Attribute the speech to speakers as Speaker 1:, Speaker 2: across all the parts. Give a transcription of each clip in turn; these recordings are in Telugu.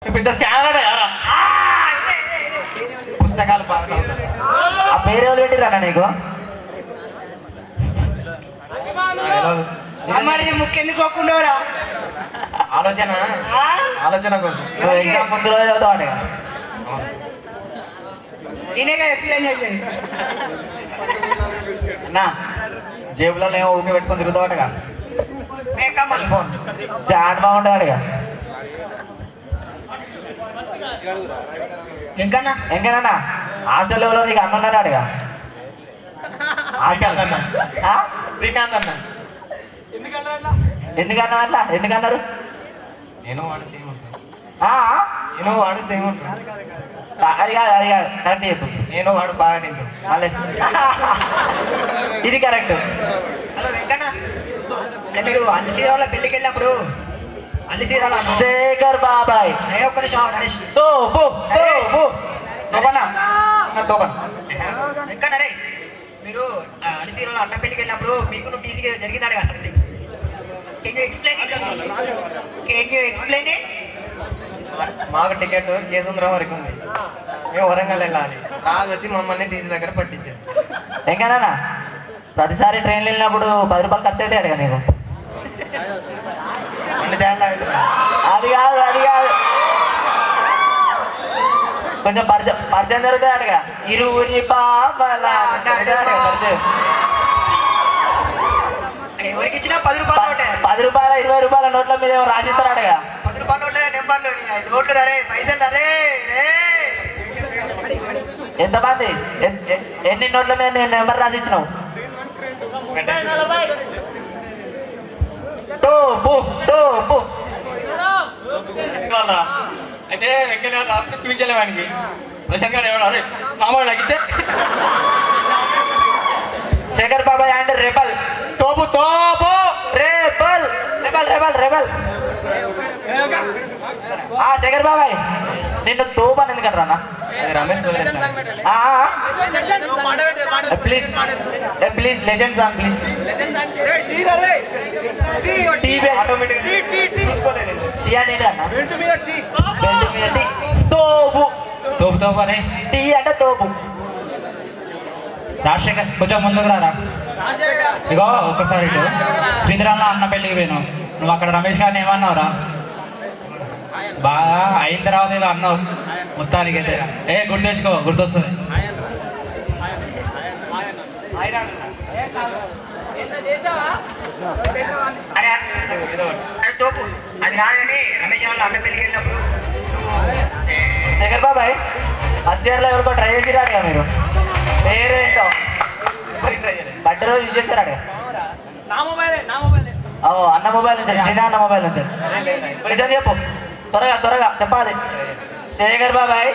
Speaker 1: పెద్ద స్కానర్ పుస్తకాలు ఆ పేరెవరు పెట్టిరా నీకు
Speaker 2: అమ్మాడికి ముక్కెందుకోకుండా
Speaker 3: ఆలోచన ఆలోచన కోసం
Speaker 1: ఎగ్జామ్ ముందు రోజు చదువుతావాడు
Speaker 2: నేనేగా ఎక్స్ప్లెయిన్ చేసేది
Speaker 3: అన్నా జేబులో ఏమో ఊపి పెట్టుకొని తిరుగుతావాటగా ఫోన్
Speaker 1: చాట్ బాగుంటాడుగా ఇంకేనా హాస్టల్ లెవెల్లో నీకు అన్న ఉన్నాడుగా
Speaker 3: శ్రీకాంత్ అన్న శ్రీకాంత్ అన్న
Speaker 1: ఎందుకన్నా అట్లా ఎందుకన్నారు
Speaker 3: నేను వాడు సేమ్ ఉంటాను నేను వాడు సేమ్ ఉంటాను
Speaker 1: అది కాదు కరెక్ట్ చెప్పు
Speaker 3: నేను వాడు బాగా తింటాను
Speaker 1: మళ్ళీ ఇది కరెక్ట్
Speaker 2: హలో వెంకన్న మీరు అన్ని సీరాల పెళ్లికి వెళ్ళినప్పుడు అన్ని సీరాల
Speaker 1: శేఖర్ బాబాయ్
Speaker 2: ఒక్క నిమిషం నరేష్ వెంకన్న రే మీరు అన్ని సీరాల అన్న పెళ్లికి వెళ్ళినప్పుడు మీకు టీసీ జరిగిందాడు కదా అసలు కెన్ యూ ఎక్స్ప్లెయిన్
Speaker 3: మాకు టికెట్ కేసుంద్రం వరకు ఉంది మేము వరంగల్ వెళ్ళాలి రాజు వచ్చి మమ్మల్ని టీసీ దగ్గర పట్టించారు
Speaker 1: ఇంకేనా ప్రతిసారి ట్రైన్లో వెళ్ళినప్పుడు 10 రూపాయలు ఖర్చు అయితే అడిగా నీకు అది కాదు కొంచెం పరిచయం జరుగుతుంది అడిగా ఇరువురి
Speaker 2: ఎవరికి ఇచ్చినా 10 రూపాయలు నోటే
Speaker 1: 10 రూపాయల 20 రూపాయల నోట్ల మీద ఏమో రాసిస్తారు అడిగా
Speaker 2: 10 రూపాయల నోట్లే నెంబర్లు నోట్లు రే పైసలు రే
Speaker 1: ఎంతమంది ఎన్ని నోట్ల మీద నేను నెంబర్ రాసిచ్చినావు
Speaker 4: అయితే వెంకయ్య రాసుకుని చూపించలేవానికి ప్రశాంత్ గారు ఏమన్నా మామూలు లగిస్తే
Speaker 1: శేఖర్ బాబాయ్ అండ్ రెబల్
Speaker 4: తోపు
Speaker 1: రెబల్ శేఖర్ బాబాయ్ నిన్ను తోపు అని ఎందుకంటారా
Speaker 3: Ramesh
Speaker 1: please legend song please తోపు అని టీ అంటే తోపు
Speaker 4: రాజశేఖర్ కొంచెం ముందుకు రారా ఇగో ఒక్కసారి ఇటు శ్రీధరాల్లో అన్న పెళ్ళికి పోయినావు నువ్వు అక్కడ రమేష్ గారిని ఏమన్నావురా బాగా అయిన తర్వాత ఏదో అన్నావు మొత్తానికి అయితే గుర్తు గుర్తొస్తుంది
Speaker 2: తోపు అది కాదని రమేష్ వాళ్ళ అన్న పెళ్లికి వెళ్ళినప్పుడు
Speaker 1: శేఖర్ బాబాయ్ ఫస్ట్ ఇయర్లో ఎవరికో ట్రై చేసిరాడుగా మీరు పేరేంటో బర్త్డే రోజు యూజ్ చేశారాడు అన్న మొబైల్ నుంచి శ్రీనా అన్న మొబైల్ నుంచి నిజం చెప్పు త్వరగా చెప్పాలి శేఖర్ బాబాయ్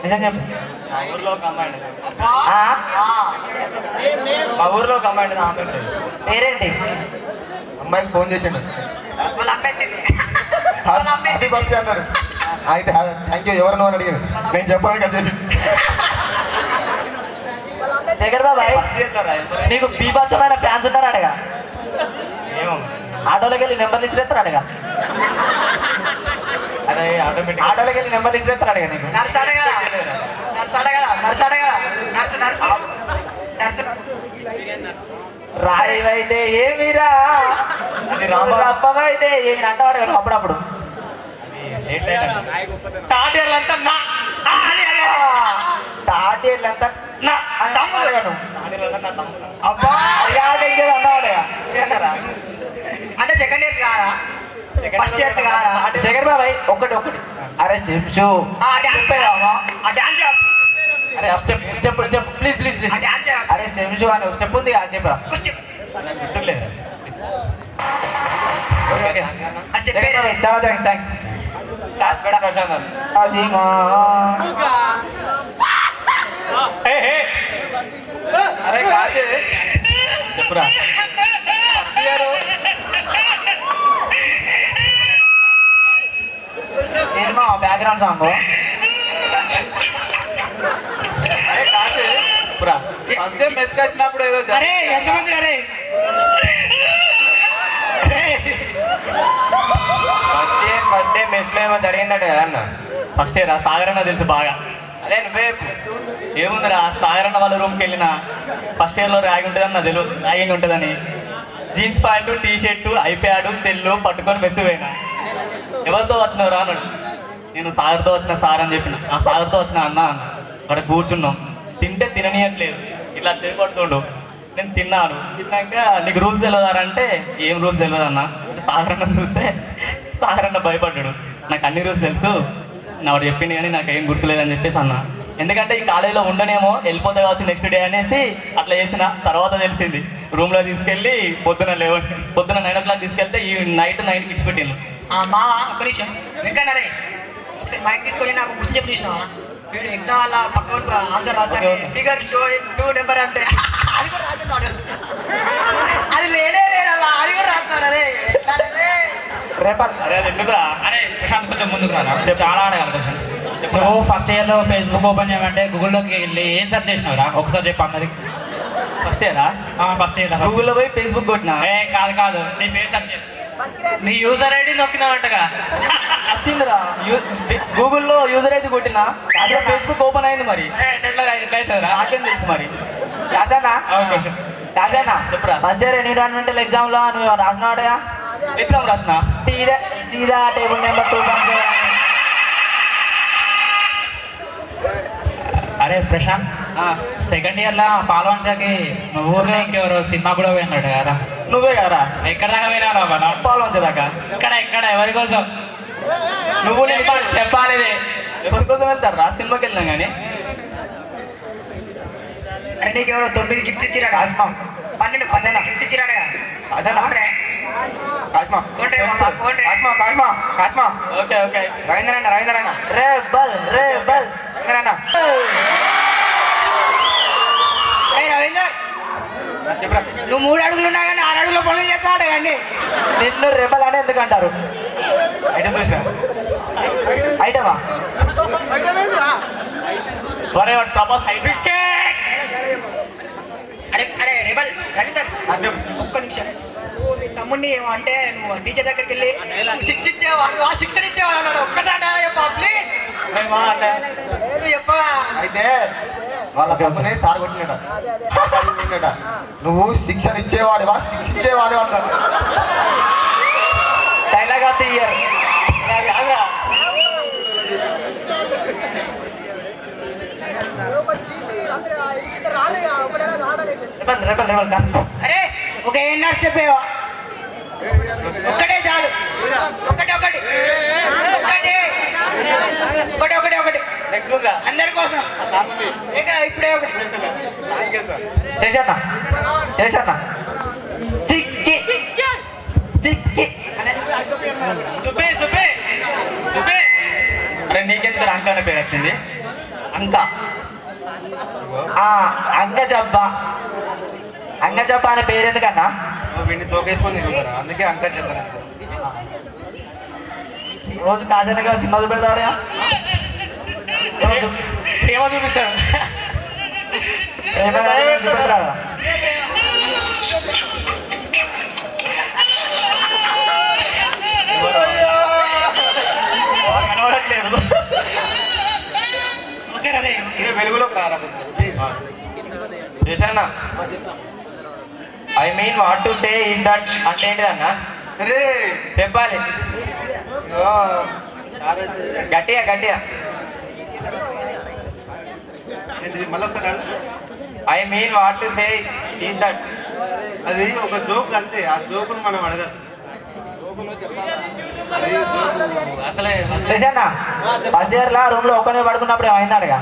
Speaker 1: నిజం చెప్పు
Speaker 3: మా ఊర్లో ఒక అమ్మాయి
Speaker 1: పేరేంటి
Speaker 3: అమ్మాయికి ఫోన్ చేసిండు
Speaker 2: వాళ్ళ అమ్మాయి
Speaker 3: హ్యాపీ బర్త్డే అన్నాడు అయితే థ్యాంక్ యూ ఎవరినో అని అడిగాను నేను చెప్పాను కదా చేసి
Speaker 1: శేఖర్ బాబాయ్ నీకు బీభత్సమైన ఫ్యాన్స్ ఉంటారు అడగా ఆటోలోకి వెళ్ళి నెంబర్లు ఇచ్చేస్తారు అడగా ఆటోలోకి వెళ్ళి నెంబర్లు ఇచ్చేస్తారు అడగా నీకు రాయివైతే ఏమిరా రప్పమైతే ఏమి అంటావాడు కదా అప్పుడప్పుడు తాటేళ్ళంతా
Speaker 2: అంటే సెకండ్ ఇయర్స్ కాదా ఫస్ట్ ఇయర్స్ కాదా
Speaker 1: శేఖర్ బాబాయ్ ఒకటి అరే శింషు అరే స్టెప్ ప్లీజ్ అరే శింషు అని స్టెప్ ఉంది చెప్పరా చాలా థ్యాంక్స్
Speaker 4: అరే కాదు చెప్పురా
Speaker 1: ఏమో బ్యాక్గ్రౌండ్ సాంగ్
Speaker 4: అరే కాదు చెప్పురా ఫస్ట్ మెస్కి వచ్చినప్పుడు ఏదో
Speaker 2: అరే ఎంతమంది అరే
Speaker 3: ఫస్ట్ డే మెస్లో ఏమో జరిగిందట కదా అన్న.
Speaker 4: ఫస్ట్ ఇయర్ సాగరన్న తెలుసు బాగా.
Speaker 3: అదే నువ్వే
Speaker 4: ఏముందిరా సాగరన్న వాళ్ళ రూమ్కి వెళ్ళిన ఫస్ట్ ఇయర్లో ర్యాగ్ ఉంటుందని నా తెలుసు, ర్యాగింగ్ ఉంటుందని. Jeans pant, T shirt, iPad, cell పట్టుకొని మెస్సు పోయినా. ఎవరితో వచ్చినవరా అన్నాడు. నేను సాగర్తో వచ్చిన సార్ అని చెప్పిన. ఆ సాగర్తో వచ్చిన అన్న అన్న. అక్కడ కూర్చున్నాం. తింటే తిననీయట్లేదు, ఇట్లా చేపడుతుండు. నేను తిన్నాను. తిన్నాక నీకు రూల్స్ తెలియదారంటే ఏం రూల్స్ తెలియదు అన్న. సాగరన్న చూస్తే సాగరన్న భయపడ్డాడు. నాకు అన్ని రూల్స్ తెలుసు, నాకు చెప్పింది కానీ నాకు ఏం గుర్తులేదని చెప్పేసి అన్న. ఎందుకంటే ఈ కాలేజీలో ఉండనేమో వెళ్ళిపోతే కావచ్చు నెక్స్ట్ డే అనేసి అట్లా చేసిన. తర్వాత తెలిసింది రూమ్లో తీసుకెళ్ళి పొద్దున 9 o'clock తీసుకెళ్తే ఈ నైట్ 9కి ఇచ్చిపెట్టిండు.
Speaker 2: మా ఒక్క నిమిషం వెంకన్నరే ఒకసారి మైక్ తీసుకొని నాకు గుర్తు చెప్పి చూసినావా? వీడు ఎగ్జామ్ వల్ల పక్క ఆన్సర్ రాస్తాడు. ఫిగర్ షో 2 నెంబర్ అంటే అది కూడా రాస్తున్నాడు. అది లేనే లేదల్లా, అది కూడా రాస్తున్నాడు. అరే
Speaker 1: రేపల్
Speaker 4: అరే అది ఎందుకురా? అరే ప్రశాంత్ కొంచెం ముందుకు రా, చాలా అడగాలి క్వశ్చన్. నువ్వు ఫస్ట్ ఇయర్లో ఫేస్బుక్ ఓపెన్ చేయమంటే గూగుల్లోకి వెళ్ళి ఏం సెర్చ్ చేసినావురా? ఒకసారి చెప్పు అందరికి.
Speaker 1: ఫస్ట్ ఇయరా?
Speaker 4: ఫస్ట్ ఇయర్
Speaker 1: గూగుల్లో పోయి ఫేస్బుక్ కొట్టినా.
Speaker 4: కాదు నీ పేరు సెర్చ్ చేసి నీ యూజర్ ఐడి నొక్కినావంటగా.
Speaker 1: వచ్చిందిరా గూగుల్లో యూజర్ ఐడి కొట్టినా అదే ఫేస్బుక్ ఓపెన్ అయింది. మరి
Speaker 4: ఎట్లా అవుతుందిరా?
Speaker 1: నాకేం తెలుసు మరి. రాజానా రాజానా చెప్పురా. ఫస్ట్ ఇయర్ ఎన్విరాన్మెంటల్ ఎగ్జామ్లో నువ్వు రాసినావాడగా?
Speaker 4: ఎగ్జామ్ రాసిన
Speaker 1: సీదా టేబుల్ నెంబర్ 2.
Speaker 4: అరే ప్రశాంత్, సెకండ్ ఇయర్లో పాల్వంచకి నువ్వు ఊర్లో ఇంకెవరు సినిమా కూడా పోయినాడు కదా?
Speaker 1: నువ్వే కదరా?
Speaker 4: ఎక్కడ దాకా పోయినా
Speaker 1: పాల్వంచదాకా?
Speaker 4: ఎక్కడ ఎవరి కోసం?
Speaker 1: నువ్వు
Speaker 4: చెప్పాలి.
Speaker 1: ఎవరి కోసం వెళ్తారా? సినిమాకి వెళ్ళినా కానీ.
Speaker 2: అరే నీకు ఎవరో 9 గిఫ్ట్స్ ఇచ్చిరాడు. 12 గిఫ్ట్స్ ఇచ్చిరాడు.
Speaker 1: Okay okay.
Speaker 3: రవీంద్రన్న
Speaker 1: రేబల్
Speaker 2: రవీందర్ నువ్వు 3 అడుగులు ఉన్నా కానీ 6 అడుగుల పనులు చేస్తాడు కానీ
Speaker 1: నిన్ను రెబల్ అని ఎందుకు అంటారు?
Speaker 3: ఐటమ్ చూసిన
Speaker 1: ఐటమా?
Speaker 2: అరే రెబల్ రవీందర్ ఒక్క నిమిషం. నీ తమ్ముడిని ఏమో అంటే నువ్వు టీచర్ దగ్గరికి వెళ్ళి 6 ఇచ్చేవాడు, 6 ఇచ్చేవాడు అన్నాడు. ఒక్కసారి చెప్పా ప్లీజ్. చెప్పా.
Speaker 3: అయితే వాళ్ళ తమ్ముని సార్ కొట్టినట. నువ్వు శిక్షణ ఇచ్చేవాడివా 6 ఇచ్చేవాడు అంటారు.
Speaker 1: Dialogue of the year. Rebel
Speaker 2: అరే ఒక ఏఎన్ఆర్ స్టెప్ ఒక్కటే చాలు. ఒకటి అందరి కోసం. ఇప్పుడే
Speaker 1: చేశానా చిక్కి
Speaker 4: అరే నీకెందుకు అంక అనే పేరు వచ్చింది?
Speaker 1: అంగజబ్బ అనే పేరు ఎందుకన్నా?
Speaker 3: వీడిని తోకేసుకొని తిరుగుతారు, అందుకే అంక చెప్పాను.
Speaker 1: రోజు కాజనగా సినిమా చూపెడతాడు.
Speaker 4: ప్రేమ చూపిస్తాడు.
Speaker 1: చూపెడతాడు.
Speaker 4: కనబడట్లేదు.
Speaker 3: వెలుగులోకి రారా
Speaker 1: చేశానా? I mean what to say in that అంటే ఏంటిదన్నా? చెప్పాలి గట్టిగా. I mean what to say in that.
Speaker 3: అది ఒక జోక్ అంతే, ఆ జోకును మనం అడగాలి.
Speaker 1: అసలే చేశానా? ఫస్ట్ ఇయర్లో రూమ్లో ఒక్కనే పడుకున్నప్పుడు ఏమైందడగా?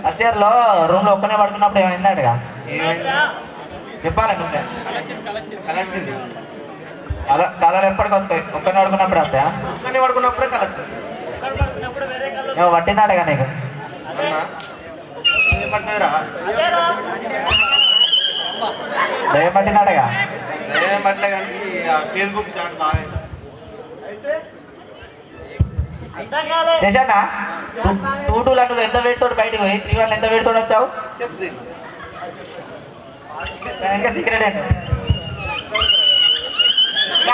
Speaker 1: ఫస్ట్ ఇయర్లో రూమ్లో ఒక్కనే పడుకున్నప్పుడు ఏమైందడగా? చెప్పాలి నువ్వే. కళలు ఎప్పటికి వస్తాయి? ఒక్కనే పడుకున్నప్పుడు వస్తాయా?
Speaker 3: ఒక్కనే పడుకున్నప్పుడే కలదు.
Speaker 1: ఏమో పట్టిందడగా నీకు?
Speaker 3: పడుతుందిరా,
Speaker 1: దయ్యం పట్టిందడగా?
Speaker 3: ఏం పట్టలే కానీ ఫేస్బుక్ చాట్ బాగా
Speaker 1: చేశానా? 2-2 నువ్వు ఎంత వెయిట్ తోటి బయటకు పోయి 3-1 ఎంత వెయిట్ తోటి వచ్చావు?
Speaker 3: చెప్తే
Speaker 1: ఇంకా సీక్రెట్ ఏంటి?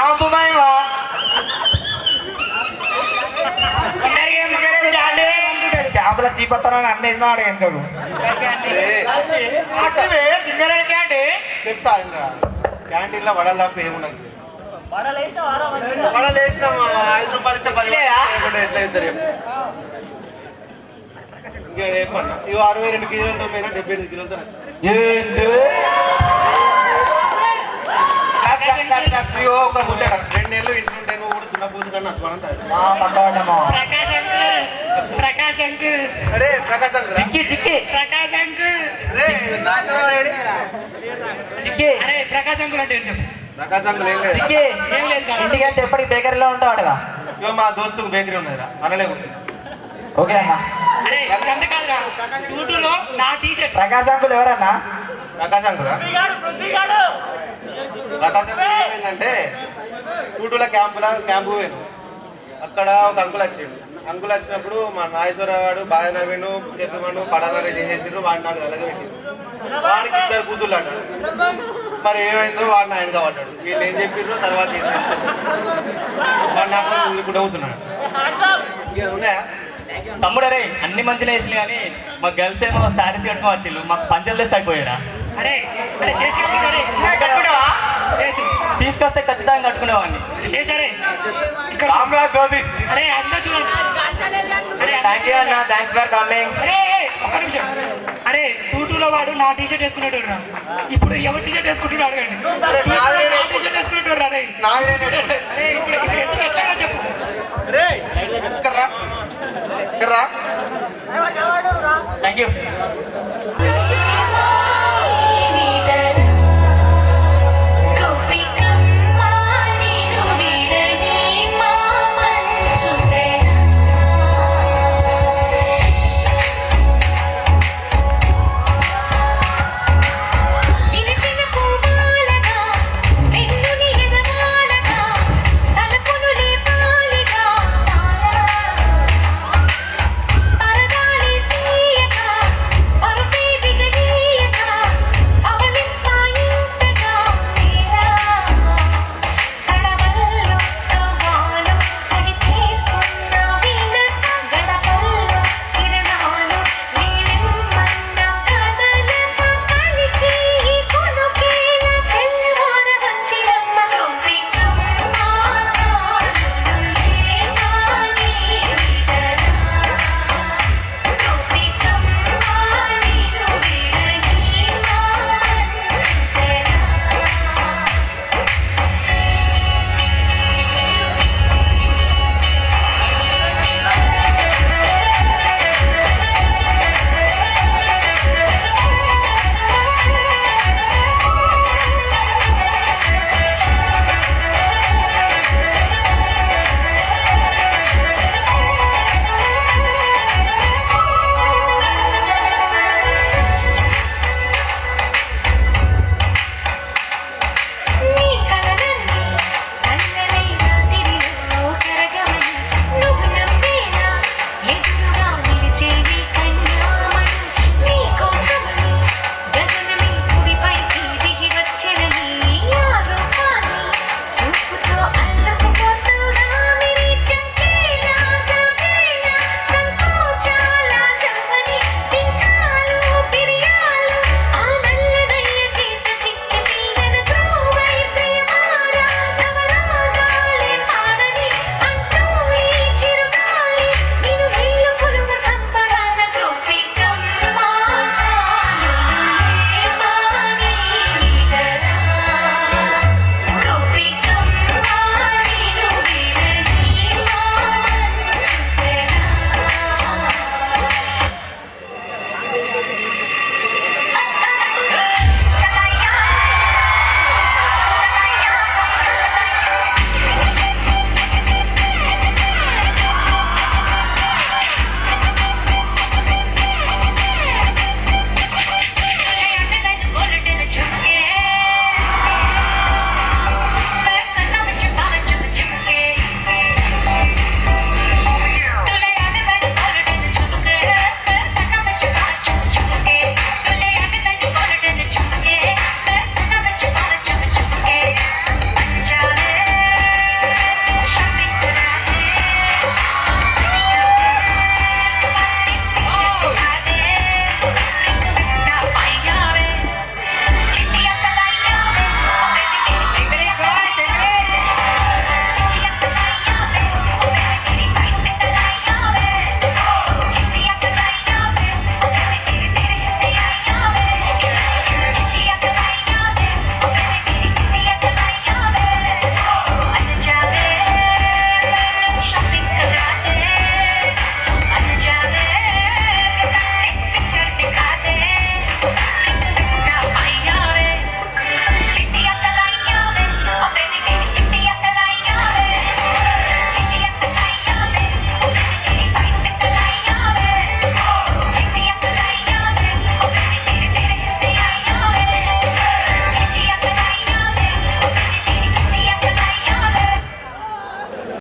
Speaker 1: క్యాంపు మైమా క్యాంపులో చీపత్తారని అన్ని వేసినాడు ఎంతకు
Speaker 3: చెప్తా ఇంకా క్యాంటీన్లో వడలు తప్ప ఏమున్నది వడలు వేసినాం 5 రూపాయలు ఇస్తే 10 రూపాయలు ఎట్లా ఇద్దరు ఇంకా చెప్పన్నా ఇవి 62 కిలోలతో పోయినా 75 కిలోలతో ఒక ముచ్చట 2 నెలలు ఇంటుంటే నువ్వు కూడా దున్నపోతు కన్నా అధ్వానం
Speaker 2: ప్రకాశ్ అంకుల్
Speaker 3: అరే ప్రకాశ్ అంకుల్
Speaker 2: ప్రకాశ్ అంకుల్ అరే ప్రకాశ్ అంకుల్ అంటే ఏంటి చెప్పు
Speaker 3: ప్రకాశ్ అంకుల్ ఏం లేదు
Speaker 2: ఏం లేదు కదా.
Speaker 1: ఇంటికంటే ఎప్పటికి బేకరీలో ఉంటావాడుగా
Speaker 3: ఇగో మా దోస్తుకు బేకరీ ఉన్నదిరా అనలేము
Speaker 1: ఓకే అన్న
Speaker 2: అరే అంతే కాదురా యూట్యూబ్లో నా టీషర్ట్
Speaker 1: ప్రకాశ్ అంకుల్ ఎవరన్నా
Speaker 3: ప్రకాశ్ అంకుల్ ప్రకాశ్ అంకుల్ ఏమైందంటే టూటూల క్యాంపు పోయాను అక్కడ ఒక అంకుల్ వచ్చాడు అంకుల్ వచ్చినప్పుడు మా నాగేశ్వరరావు గారు బాగా నవ్విను చెప్పమను పడాలని చేసేసారు వాడిని నాకు అలాగే పెట్టింది వాడికి 2 కూతుర్లు అన్నాడు మరి ఏమైందో వాడు ఆయన కాబట్టాడు వీళ్ళు ఏం చెప్పారు తర్వాత ఏం చేస్తారు వాడు నాకు కూడా అవుతున్నాడు ఇక ఉన్నాయా
Speaker 4: తమ్ముడు అరే అన్ని మంచిగా వేసినాయి కానీ మా గర్ల్స్ ఏమో శారీస్ కట్టుకో వచ్చిళ్ళు మాకు పంచలు తెస్తే అయిపోయారా
Speaker 2: అరే అరే చేసుకుంటారే
Speaker 4: తీసుకొస్తే ఖచ్చితంగా కట్టుకునేవాడిని
Speaker 2: చేశారే ఇక్కడ అరే అంతా చూడండి అరే
Speaker 1: థ్యాంక్ యూ అన్న థ్యాంక్స్ ఫర్ కమింగ్
Speaker 2: అరే ఒక్క నిమిషం అరే టూటూలో వాడు నా టీషర్ట్ వేసుకున్నాడు ఇప్పుడు ఎవరు టీషర్ట్ వేసుకుంటున్నాడు అడగండి నా టీషర్ట్ వేసుకుంటున్నాడు అరే అరే ఇప్పుడు ఎందుకు ఎట్లా చెప్పు
Speaker 3: రే ఇక్కడ రా
Speaker 4: థ్యాంక్ యూ